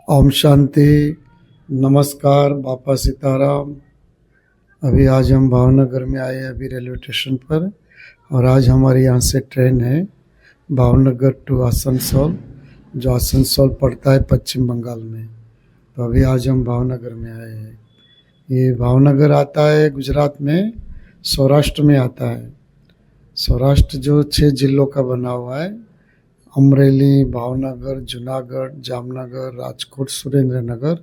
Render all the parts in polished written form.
ओम शांति। नमस्कार बापा सीताराम। अभी आज हम भावनगर में आए हैं, अभी रेलवे स्टेशन पर। और आज हमारे यहाँ से ट्रेन है भावनगर टू आसनसोल, जो आसनसोल पड़ता है पश्चिम बंगाल में। तो अभी आज हम भावनगर में आए हैं। ये भावनगर आता है गुजरात में, सौराष्ट्र में आता है। सौराष्ट्र जो 6 जिलों का बना हुआ है, अमरेली, भावनगर, जूनागढ़, जामनगर, राजकोट, सुरेंद्रनगर,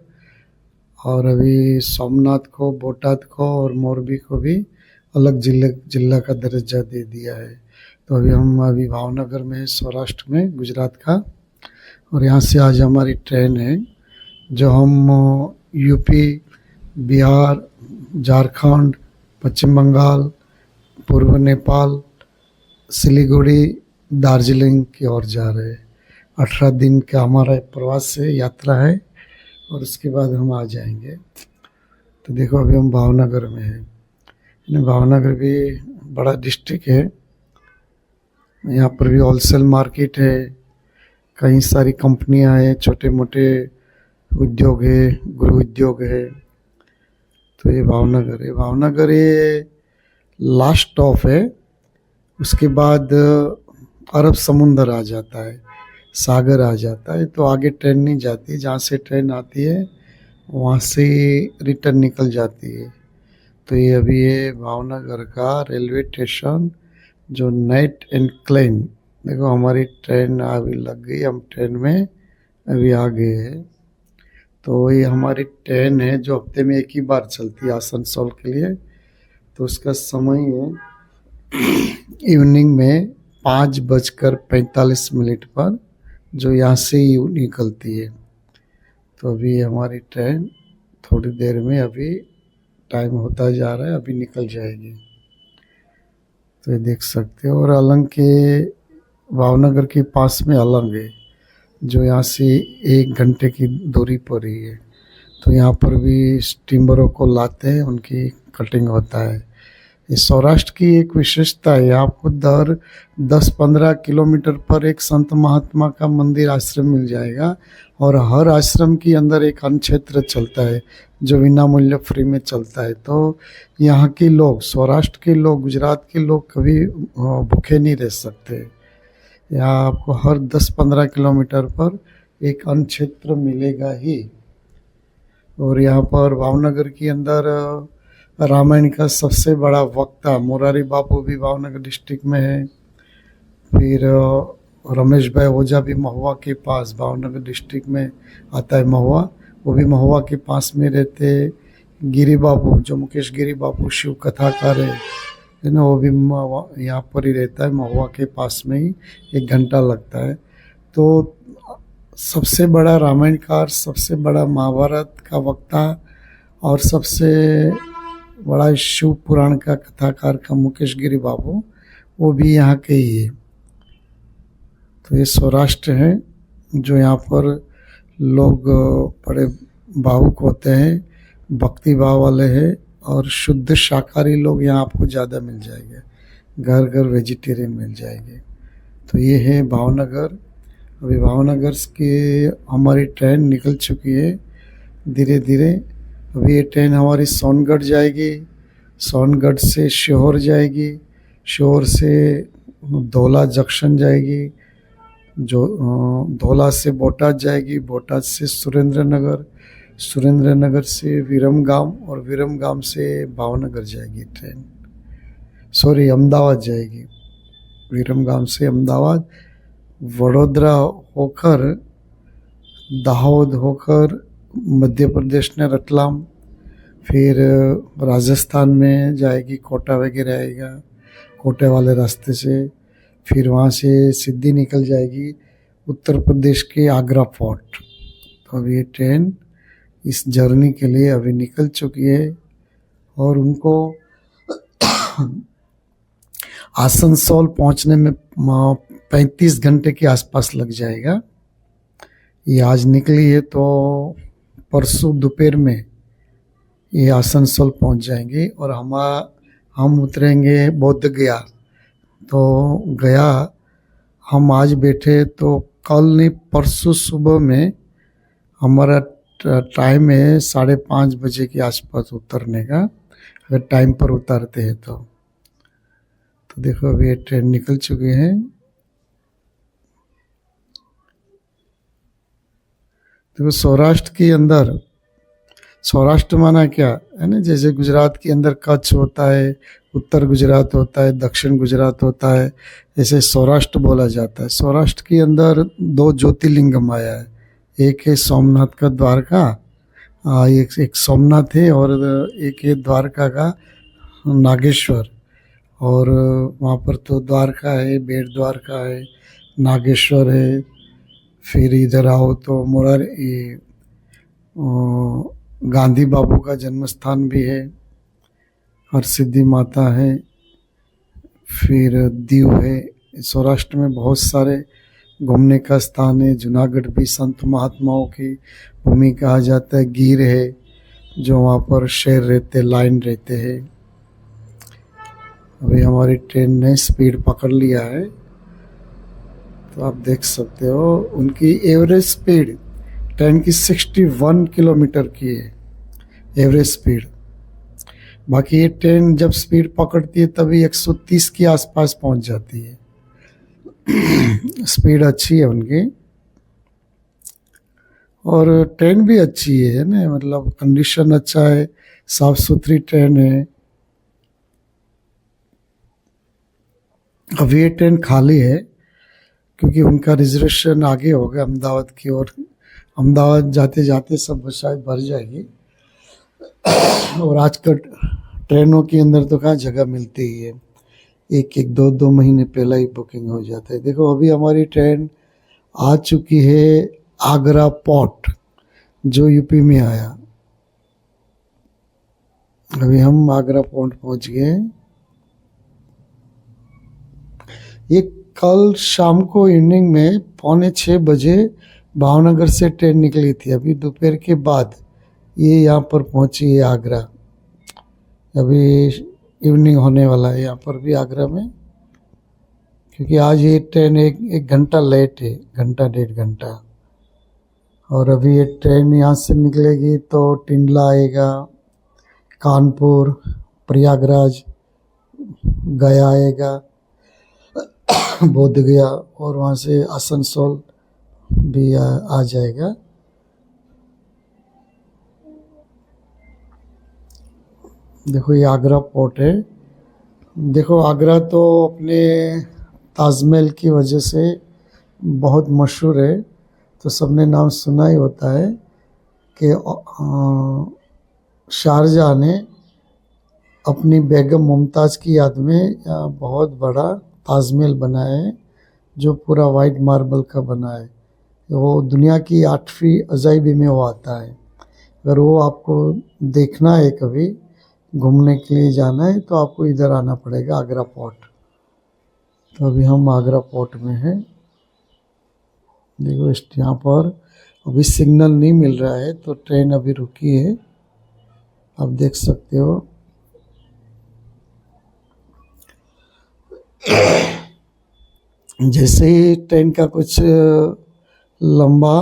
और अभी सोमनाथ को, बोटाद को और मोरबी को भी अलग जिला का दर्जा दे दिया है। तो अभी भावनगर में, सौराष्ट्र में, गुजरात का। और यहाँ से आज हमारी ट्रेन है, जो हम यूपी, बिहार, झारखंड, पश्चिम बंगाल, पूर्व नेपाल, सिलीगुड़ी, दार्जिलिंग की ओर जा रहे हैं। 18 दिन का हमारा प्रवास है, यात्रा है, और उसके बाद हम आ जाएंगे। तो देखो अभी हम भावनगर में हैं। भावनगर भी बड़ा डिस्ट्रिक्ट है। यहाँ पर भी होलसेल मार्केट है, कई सारी कंपनियां हैं, छोटे मोटे उद्योग है, गृह उद्योग है। तो ये भावनगर है। भावनगर ये लास्ट स्टॉप है। उसके बाद अरब समुंदर आ जाता है, सागर आ जाता है। तो आगे ट्रेन नहीं जाती, जहाँ से ट्रेन आती है वहाँ से रिटर्न निकल जाती है। तो ये अभी ये भावनगर का रेलवे स्टेशन, जो नाइट एंड क्लेन। देखो हमारी ट्रेन अभी लग गई, हम ट्रेन में अभी आ गए हैं। तो ये हमारी ट्रेन है जो हफ्ते में एक ही बार चलती है आसनसोल के लिए। तो उसका समय है इवनिंग में 5:45 पर, जो यहाँ से ही निकलती है। तो अभी हमारी ट्रेन थोड़ी देर में, अभी टाइम होता जा रहा है, अभी निकल जाएगी। तो ये देख सकते हो। और अलंग के, भावनगर के पास में अलंग है, जो यहाँ से 1 घंटे की दूरी पर ही है। तो यहाँ पर भी स्टीमरों को लाते हैं, उनकी कटिंग होता है। ये सौराष्ट्र की एक विशेषता है। आपको दर 10-15 किलोमीटर पर एक संत महात्मा का मंदिर, आश्रम मिल जाएगा। और हर आश्रम के अंदर एक अन्न क्षेत्र चलता है, जो बिना मूल्य फ्री में चलता है। तो यहाँ के लोग, सौराष्ट्र के लोग, गुजरात के लोग कभी भूखे नहीं रह सकते। यहाँ आपको हर 10-15 किलोमीटर पर एक अन्न क्षेत्र मिलेगा ही। और यहाँ पर भावनगर के अंदर रामायण का सबसे बड़ा वक्ता मुरारी बापू भी भावनगर डिस्ट्रिक्ट में है। फिर रमेश भाई ओझा भी महुआ के पास, भावनगर डिस्ट्रिक्ट में आता है महुआ, वो भी महुआ के पास में रहते। गिरी बापू, जो मुकेश गिरी बापू शिव कथाकार है ना, वो भी यहाँ पर ही रहता है, महुआ के पास में ही 1 घंटा लगता है। तो सबसे बड़ा रामायणकार, सबसे बड़ा महाभारत का वक्ता और सबसे बड़ा शिव पुराण का कथाकार का मुकेश गिरी बाबू, वो भी यहाँ के ही है। तो ये सौराष्ट्र है, जो यहाँ पर लोग बड़े भावुक होते हैं, भक्ति भाव वाले हैं, और शुद्ध शाकाहारी लोग यहाँ आपको ज़्यादा मिल जाएंगे, घर घर वेजिटेरियन मिल जाएंगे। तो ये है भावनगर। अभी भावनगर के हमारी ट्रेन निकल चुकी है धीरे धीरे। अभी ये ट्रेन हमारी सोनगढ़ जाएगी, सोनगढ़ से सीहोर जाएगी, सीहोर से धौला जंक्शन जाएगी, जो धौला से बोटाद जाएगी, बोटाद से सुरेंद्रनगर, सुरेंद्रनगर से विरमगाम, और विरमगाम से भावनगर जाएगी ट्रेन। सॉरी, अहमदाबाद जाएगी। विरमगाम से अहमदाबाद, वडोदरा होकर, दाहोद होकर, मध्य प्रदेश में रतलाम, फिर राजस्थान में जाएगी, कोटा वगैरह आएगा, कोटे वाले रास्ते से। फिर वहाँ से सीधी निकल जाएगी उत्तर प्रदेश के आगरा फोर्ट। तो अभी ये ट्रेन इस जर्नी के लिए अभी निकल चुकी है, और उनको आसनसोल पहुँचने में 35 घंटे के आसपास लग जाएगा। ये आज निकली है, तो परसों दोपहर में ये आसनसोल पहुंच जाएंगे। और हम उतरेंगे बोध गया। तो गया हम आज बैठे, तो कल नहीं परसों सुबह में हमारा टाइम है 5:30 के आसपास उतरने का, अगर टाइम पर उतारते हैं तो देखो अभी ये ट्रेन निकल चुके हैं। देखो सौराष्ट्र के अंदर, सौराष्ट्र माना क्या है ना, जैसे गुजरात के अंदर कच्छ होता है, उत्तर गुजरात होता है, दक्षिण गुजरात होता है, ऐसे सौराष्ट्र बोला जाता है। सौराष्ट्र के अंदर 2 ज्योतिर्लिंगम आया है, एक है सोमनाथ का द्वारका, एक सोमनाथ है, और एक है द्वारका का नागेश्वर। और वहाँ पर तो द्वारका है, बेट द्वारका है, नागेश्वर है। फिर इधर आओ तो ये गांधी बाबू का जन्म स्थान भी है, हरसिद्धि माता है, फिर दीव है। सौराष्ट्र में बहुत सारे घूमने का स्थान है। जूनागढ़ भी संत महात्माओं की भूमि कहा जाता है। गिर है जो वहाँ पर शेर रहते, लाइन रहते हैं। अभी हमारी ट्रेन ने स्पीड पकड़ लिया है, तो आप देख सकते हो उनकी एवरेज स्पीड ट्रेन की 61 किलोमीटर की है एवरेज स्पीड। बाकी ये ट्रेन जब स्पीड पकड़ती है तभी 130 के आसपास पहुंच जाती है। स्पीड अच्छी है उनकी, और ट्रेन भी अच्छी है ना, मतलब कंडीशन अच्छा है, साफ सुथरी ट्रेन है। अब ये ट्रेन खाली है क्योंकि उनका रिजर्वेशन आगे हो गया अहमदाबाद की ओर। अहमदाबाद जाते जाते सब शायद भर जाएगी। और आजकल ट्रेनों के अंदर तो कहाँ जगह मिलती ही है, एक एक 2 महीने पहले ही बुकिंग हो जाता है। देखो अभी हमारी ट्रेन आ चुकी है आगरा पोर्ट, जो यूपी में आया। अभी हम आगरा पोर्ट पहुंच गए। ये कल शाम को इवनिंग में 5:45 बजे भावनगर से ट्रेन निकली थी। अभी दोपहर के बाद ये यहाँ पर पहुंची है आगरा। अभी इवनिंग होने वाला है यहाँ पर भी आगरा में, क्योंकि आज ये ट्रेन एक घंटा लेट है, घंटा 1.5 घंटा। और अभी ये ट्रेन यहाँ से निकलेगी तो टिंडला आएगा, कानपुर, प्रयागराज, गया आएगा, बोध गया, और वहाँ से आसनसोल भी आ जाएगा। देखो ये आगरा पोर्ट है। देखो आगरा तो अपने ताजमहल की वजह से बहुत मशहूर है, तो सबने नाम सुना ही होता है कि शाहजहां ने अपनी बेगम मुमताज़ की याद में बहुत बड़ा ताजमहल बनाया है, जो पूरा वाइट मार्बल का बना है। वो दुनिया की 8वीं अजायबी में वो आता है। अगर वो आपको देखना है, कभी घूमने के लिए जाना है, तो आपको इधर आना पड़ेगा, आगरा पोर्ट। तो अभी हम आगरा पोर्ट में हैं। देखो यहाँ पर अभी सिग्नल नहीं मिल रहा है, तो ट्रेन अभी रुकी है, आप देख सकते हो। जैसे ही ट्रेन का कुछ लंबा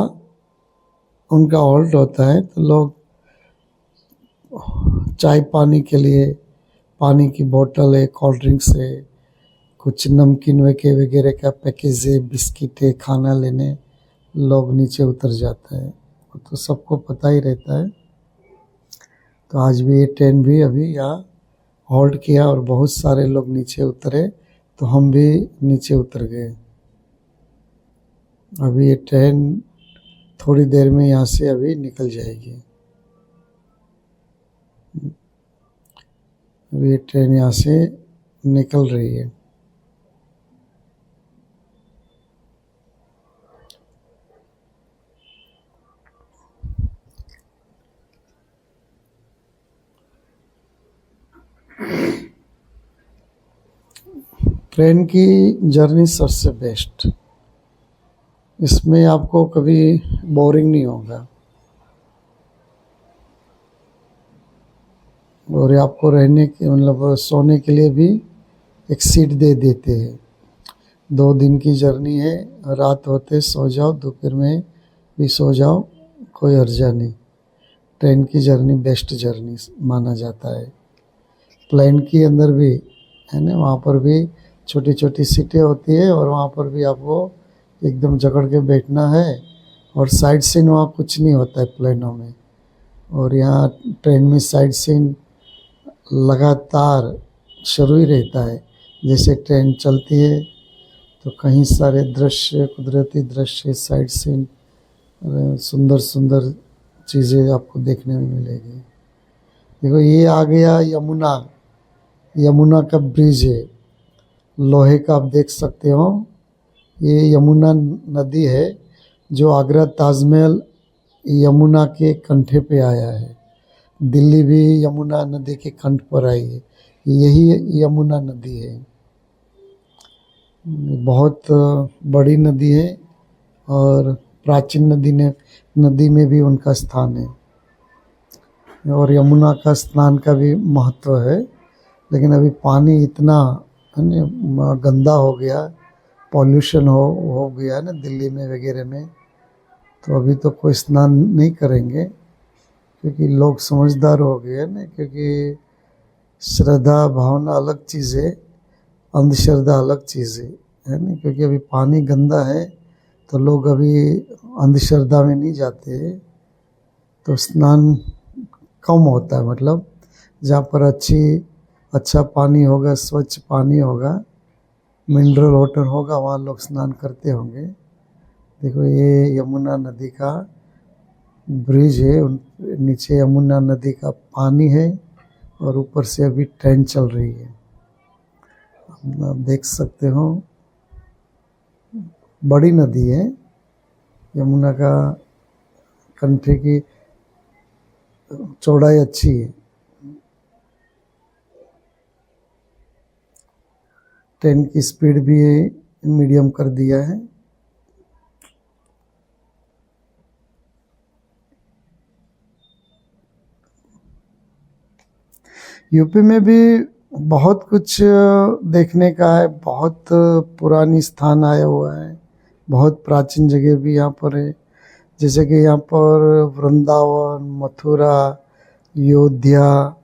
उनका हॉल्ट होता है, तो लोग चाय पानी के लिए, पानी की बोतल है, कोल्ड ड्रिंक्स है, कुछ नमकीन वगैरह का पैकेज है, बिस्किट है, खाना लेने लोग नीचे उतर जाता है। तो सबको पता ही रहता है। तो आज भी ये ट्रेन भी अभी यहाँ हॉल्ट किया और बहुत सारे लोग नीचे उतरे, तो हम भी नीचे उतर गए। अभी ये ट्रेन थोड़ी देर में यहाँ से अभी निकल जाएगी। अभी ये ट्रेन यहाँ से निकल रही है। ट्रेन की जर्नी सबसे बेस्ट, इसमें आपको कभी बोरिंग नहीं होगा, और आपको रहने के मतलब सोने के लिए भी एक सीट दे देते हैं। 2 दिन की जर्नी है, रात होते सो जाओ, दोपहर में भी सो जाओ, कोई हर्जा नहीं। ट्रेन की जर्नी बेस्ट जर्नी माना जाता है। प्लेन के अंदर भी है ना, वहाँ पर भी छोटी छोटी सीटें होती है और वहाँ पर भी आपको एकदम जकड़ के बैठना है। और साइड सीन वहाँ कुछ नहीं होता है प्लेनों में। और यहाँ ट्रेन में साइड सीन लगातार शुरू ही रहता है। जैसे ट्रेन चलती है तो कहीं सारे दृश्य, कुदरती दृश्य, साइड सीन, सुंदर सुंदर चीज़ें आपको देखने में मिलेगी। देखो ये आ गया यमुना। यमुना का ब्रिज है, लोहे का, आप देख सकते हो। ये यमुना नदी है जो आगरा ताजमहल यमुना के कंठे पे आया है। दिल्ली भी यमुना नदी के कंठ पर आई है। यही यमुना नदी है। बहुत बड़ी नदी है और प्राचीन नदी में भी उनका स्थान है। और यमुना का स्नान का भी महत्व है। लेकिन अभी पानी इतना है ना गंदा हो गया, पॉल्यूशन हो गया है ना दिल्ली में वगैरह में, तो अभी तो कोई स्नान नहीं करेंगे क्योंकि लोग समझदार हो गए हैं ना। क्योंकि श्रद्धा भावना अलग चीज़ है, अंधश्रद्धा अलग चीज़ है ना। क्योंकि अभी पानी गंदा है तो लोग अभी अंधश्रद्धा में नहीं जाते, तो स्नान कम होता है। मतलब जहाँ पर अच्छा पानी होगा, स्वच्छ पानी होगा, मिनरल वाटर होगा, वहाँ लोग स्नान करते होंगे। देखो ये यमुना नदी का ब्रिज है, नीचे यमुना नदी का पानी है और ऊपर से अभी ट्रेन चल रही है। आप देख सकते हो, बड़ी नदी है यमुना का, कंठे की चौड़ाई अच्छी है। ट्रेन की स्पीड भी मीडियम कर दिया है। यूपी में भी बहुत कुछ देखने का है। बहुत पुरानी स्थान आया हुआ है, बहुत प्राचीन जगह भी यहाँ पर है। जैसे कि यहाँ पर वृंदावन, मथुरा, अयोध्या,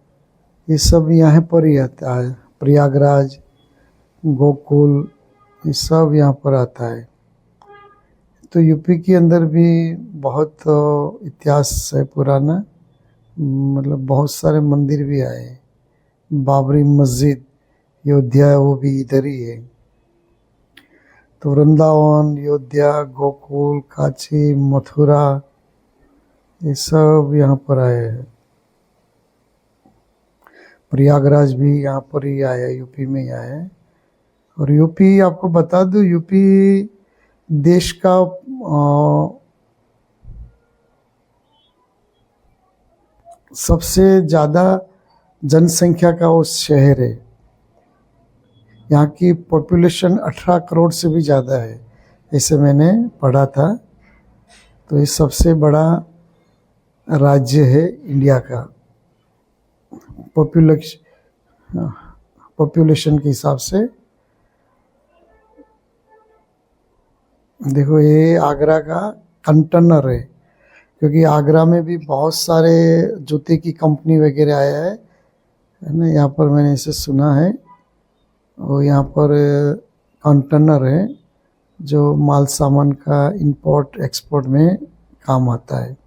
ये सब यहाँ पर ही आता है। प्रयागराज, गोकुल, ये सब यहाँ पर आता है। तो यूपी के अंदर भी बहुत इतिहास है पुराना। मतलब बहुत सारे मंदिर भी आए हैं। बाबरी मस्जिद अयोध्या, वो भी इधर ही है। तो वृंदावन, अयोध्या, गोकुल, काशी, मथुरा, ये सब यहाँ पर आए हैं। प्रयागराज भी यहाँ पर ही आया, यूपी में ही आया है। और यूपी, आपको बता दूं, यूपी देश का सबसे ज़्यादा जनसंख्या का वो शहर है। यहाँ की पॉपुलेशन 18 करोड़ से भी ज़्यादा है, ऐसे मैंने पढ़ा था। तो ये सबसे बड़ा राज्य है इंडिया का पॉपुलेशन के हिसाब से। देखो ये आगरा का कंटेनर है, क्योंकि आगरा में भी बहुत सारे जूते की कंपनी वगैरह आया है ना। यहाँ पर मैंने इसे सुना है। और यहाँ पर कंटेनर है जो माल सामान का इंपोर्ट एक्सपोर्ट में काम आता है।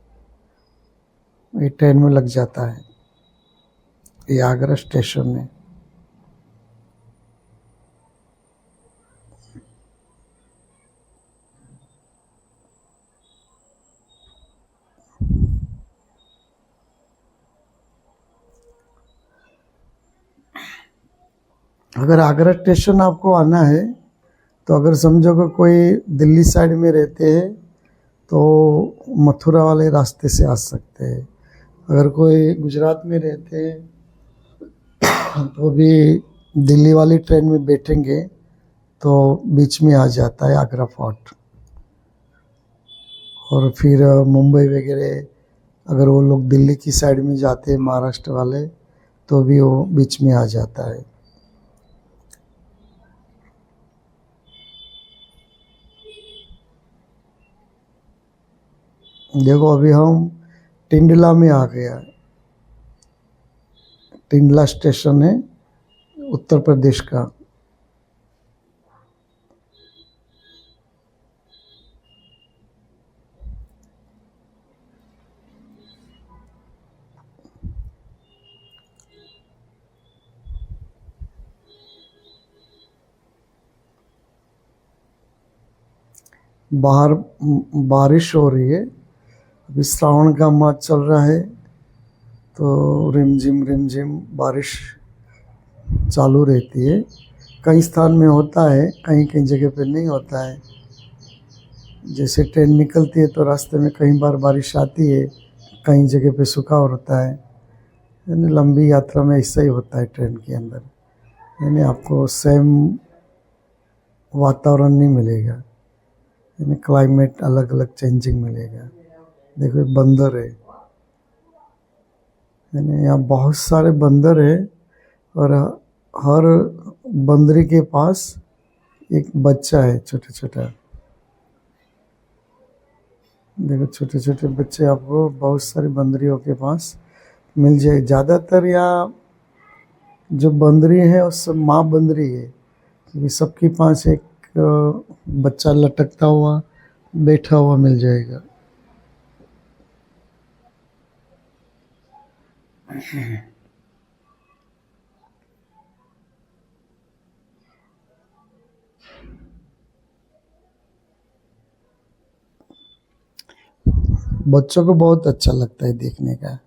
ये ट्रेन में लग जाता है, ये आगरा स्टेशन में। अगर आगरा स्टेशन आपको आना है तो अगर समझो कि कोई दिल्ली साइड में रहते हैं तो मथुरा वाले रास्ते से आ सकते हैं। अगर कोई गुजरात में रहते हैं तो भी दिल्ली वाली ट्रेन में बैठेंगे तो बीच में आ जाता है आगरा फोर्ट। और फिर मुंबई वगैरह, अगर वो लोग दिल्ली की साइड में जाते हैं, महाराष्ट्र वाले, तो भी वो बीच में आ जाता है। देखो अभी हम टिंडला में आ गया। टिंडला स्टेशन है उत्तर प्रदेश का। बाहर बारिश हो रही है। अभी श्रावण का मास चल रहा है, तो रिमझिम बारिश चालू रहती है। कई स्थान में होता है, कहीं कहीं जगह पे नहीं होता है। जैसे ट्रेन निकलती है तो रास्ते में कई बार बारिश आती है, कई जगह पे सूखा होता है। यानी लंबी यात्रा में ऐसा ही होता है ट्रेन के अंदर। यानी आपको सेम वातावरण नहीं मिलेगा, यानी क्लाइमेट अलग अलग चेंजिंग मिलेगा। देखो बंदर है, यानी यहाँ बहुत सारे बंदर है, और हर बंदरी के पास एक बच्चा है छोटा छोटा। देखो छोटे छोटे बच्चे आपको बहुत सारी बंदरियों के पास मिल जाए। ज़्यादातर यहाँ जो बंदरी है वो सब माँ बंदरी है, क्योंकि सबके पास एक बच्चा लटकता हुआ बैठा हुआ मिल जाएगा। बच्चों को बहुत अच्छा लगता है देखने का।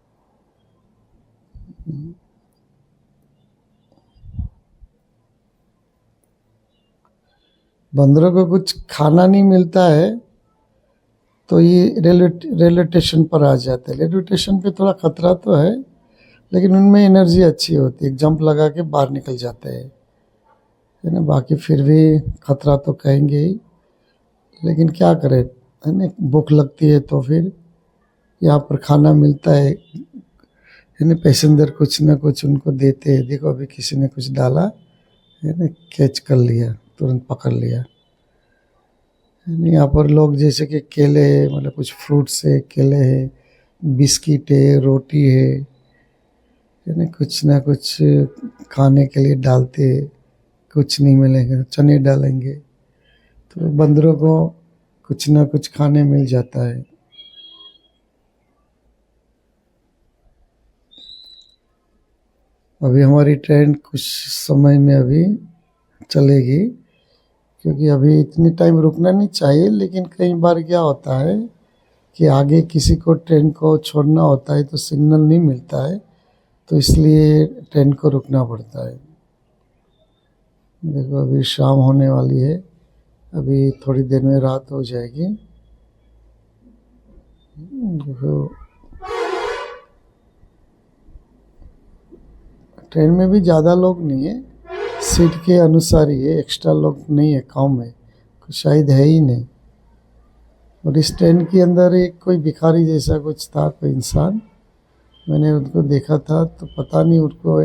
बंदरों को कुछ खाना नहीं मिलता है, तो ये रेलवे स्टेशन पर आ जाते हैं। रेलवे स्टेशन पे थोड़ा खतरा तो है, लेकिन उनमें एनर्जी अच्छी होती है, जंप लगा के बाहर निकल जाते हैं, है ना। बाकी फिर भी खतरा तो कहेंगे ही, लेकिन क्या करें, है ना। भूख लगती है तो फिर यहाँ पर खाना मिलता है ना। पैसेंजर कुछ ना कुछ उनको देते हैं। देखो अभी किसी ने कुछ डाला, है ना, कैच कर लिया, तुरंत पकड़ लिया। यहाँ पर लोग जैसे कि केले है, मतलब कुछ फ्रूट्स है, केले है, बिस्किट है, रोटी है ना, कुछ ना कुछ खाने के लिए डालते हैं। कुछ नहीं मिलेंगे तो चने डालेंगे, तो बंदरों को कुछ ना कुछ खाने मिल जाता है। अभी हमारी ट्रेन कुछ समय में अभी चलेगी, क्योंकि अभी इतनी टाइम रुकना नहीं चाहिए, लेकिन कई बार क्या होता है कि आगे किसी को ट्रेन को छोड़ना होता है तो सिग्नल नहीं मिलता है, तो इसलिए ट्रेन को रुकना पड़ता है। देखो अभी शाम होने वाली है, अभी थोड़ी देर में रात हो जाएगी। देखो ट्रेन में भी ज़्यादा लोग नहीं है, सीट के अनुसार ही है, एक्स्ट्रा लोग नहीं है, कम है, कुछ शायद है ही नहीं। और इस ट्रेन के अंदर एक कोई भिखारी जैसा कुछ था, कोई इंसान, मैंने उनको देखा था, तो पता नहीं उनको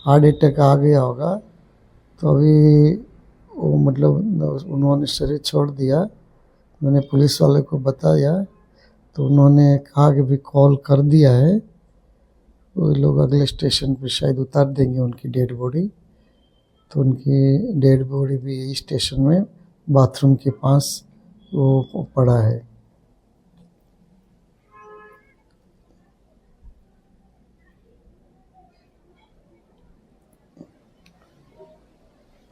हार्ट अटैक आ गया होगा, तो अभी वो मतलब उन्होंने शरीर छोड़ दिया। मैंने पुलिस वाले को बताया, तो उन्होंने कहा कि भी कॉल कर दिया है, वो लोग अगले स्टेशन पे शायद उतार देंगे उनकी डेड बॉडी। तो उनकी डेड बॉडी भी यही स्टेशन में बाथरूम के पास वो पड़ा है।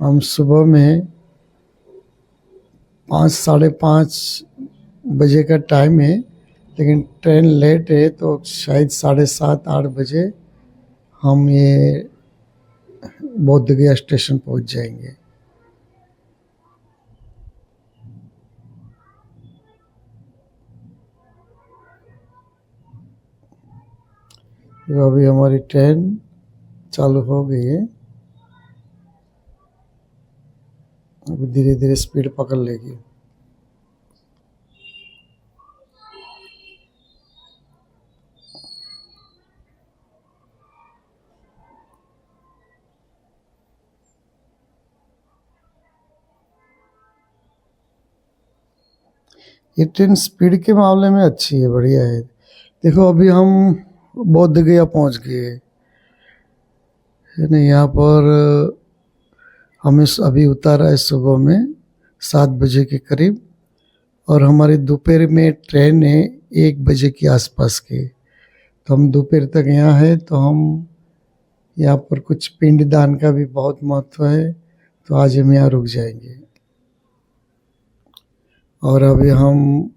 हम सुबह में 5 साढ़े 5 बजे का टाइम है, लेकिन ट्रेन लेट है, तो शायद 7:30 8 बजे हम ये बोध गया स्टेशन पहुंच जाएंगे। तो अभी हमारी ट्रेन चालू हो गई है, अभी धीरे धीरे स्पीड पकड़ लेगी। ये ट्रेन स्पीड के मामले में अच्छी है, बढ़िया है। देखो अभी हम बोध गया पहुंच गए है ना। यहाँ पर हमें अभी उतारा है सुबह में 7 बजे के करीब, और हमारी दोपहर में ट्रेन है 1 बजे के आसपास की। तो हम दोपहर तक यहाँ है, तो हम यहाँ पर कुछ पिंडदान का भी बहुत महत्व है, तो आज हम यहाँ रुक जाएंगे। और अभी हम